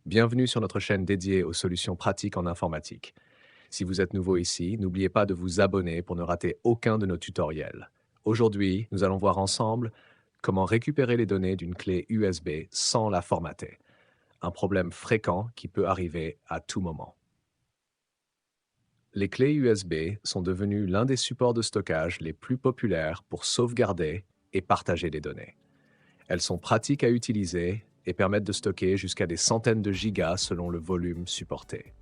Bienvenue sur notre chaîne dédiée aux solutions pratiques en informatique. Si vous êtes nouveau ici, n'oubliez pas de vous abonner pour ne rater aucun de nos tutoriels. Aujourd'hui, nous allons voir ensemble comment récupérer les données d'une clé USB sans la formater. Un problème fréquent qui peut arriver à tout moment. Les clés USB sont devenues l'un des supports de stockage les plus populaires pour sauvegarder et partager des données. Elles sont pratiques à utiliser et permettent de stocker jusqu'à des centaines de gigas selon le volume supporté.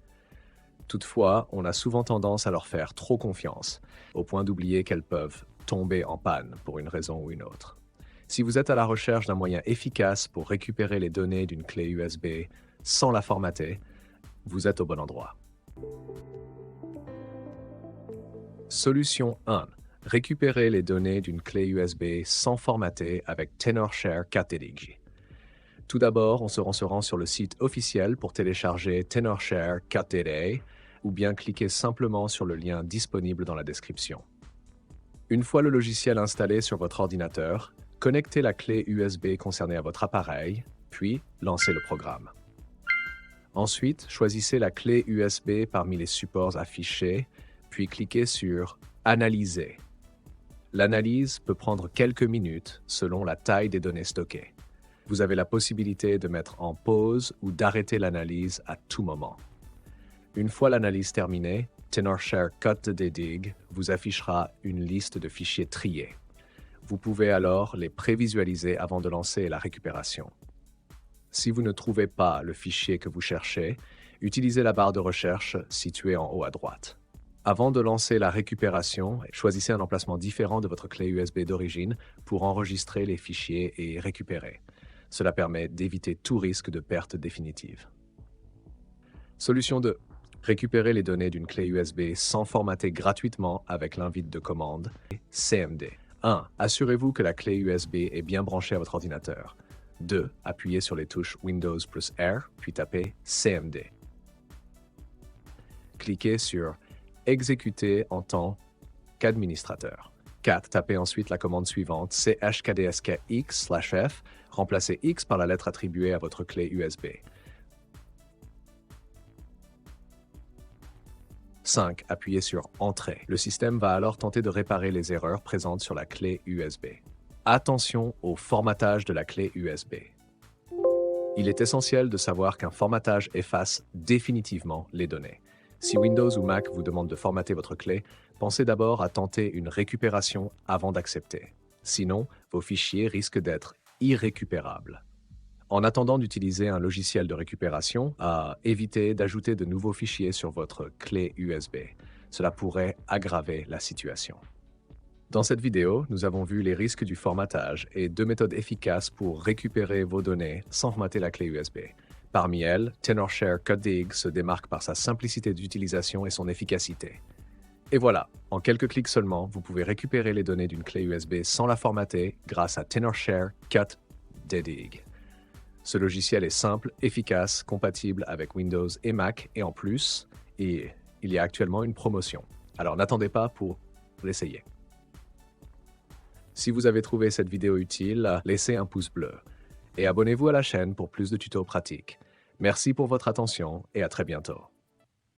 Toutefois, on a souvent tendance à leur faire trop confiance, au point d'oublier qu'elles peuvent tomber en panne pour une raison ou une autre. Si vous êtes à la recherche d'un moyen efficace pour récupérer les données d'une clé USB sans la formater, vous êtes au bon endroit. Solution 1. Récupérer les données d'une clé USB sans formater avec TenorShare 4DDiG. Tout d'abord, on se rend sur le site officiel pour télécharger TenorShare 4DD ou bien cliquer simplement sur le lien disponible dans la description. Une fois le logiciel installé sur votre ordinateur, connectez la clé USB concernée à votre appareil, puis lancez le programme. Ensuite, choisissez la clé USB parmi les supports affichés, puis cliquez sur « Analyser ». L'analyse peut prendre quelques minutes selon la taille des données stockées. Vous avez la possibilité de mettre en pause ou d'arrêter l'analyse à tout moment. Une fois l'analyse terminée, TenorShare 4DDiG vous affichera une liste de fichiers triés. Vous pouvez alors les prévisualiser avant de lancer la récupération. Si vous ne trouvez pas le fichier que vous cherchez, utilisez la barre de recherche située en haut à droite. Avant de lancer la récupération, choisissez un emplacement différent de votre clé USB d'origine pour enregistrer les fichiers et récupérer. Cela permet d'éviter tout risque de perte définitive. Solution 2. Récupérer les données d'une clé USB sans formater gratuitement avec l'invite de commande CMD. 1. Assurez-vous que la clé USB est bien branchée à votre ordinateur. 2. Appuyez sur les touches Windows plus R, puis tapez CMD. Cliquez sur Exécuter en tant qu'administrateur. 4. Tapez ensuite la commande suivante chkdskx/f, remplacez X par la lettre attribuée à votre clé USB. 5. Appuyez sur Entrée. Le système va alors tenter de réparer les erreurs présentes sur la clé USB. Attention au formatage de la clé USB. Il est essentiel de savoir qu'un formatage efface définitivement les données. Si Windows ou Mac vous demande de formater votre clé, pensez d'abord à tenter une récupération avant d'accepter. Sinon, vos fichiers risquent d'être irrécupérables. En attendant d'utiliser un logiciel de récupération, évitez d'ajouter de nouveaux fichiers sur votre clé USB. Cela pourrait aggraver la situation. Dans cette vidéo, nous avons vu les risques du formatage et 2 méthodes efficaces pour récupérer vos données sans formater la clé USB. Parmi elles, TenorShare 4DDiG se démarque par sa simplicité d'utilisation et son efficacité. Et voilà, en quelques clics seulement, vous pouvez récupérer les données d'une clé USB sans la formater grâce à TenorShare 4DDiG. Ce logiciel est simple, efficace, compatible avec Windows et Mac et en plus, il y a actuellement une promotion. Alors n'attendez pas pour l'essayer. Si vous avez trouvé cette vidéo utile, laissez un pouce bleu et abonnez-vous à la chaîne pour plus de tutos pratiques. Merci pour votre attention et à très bientôt.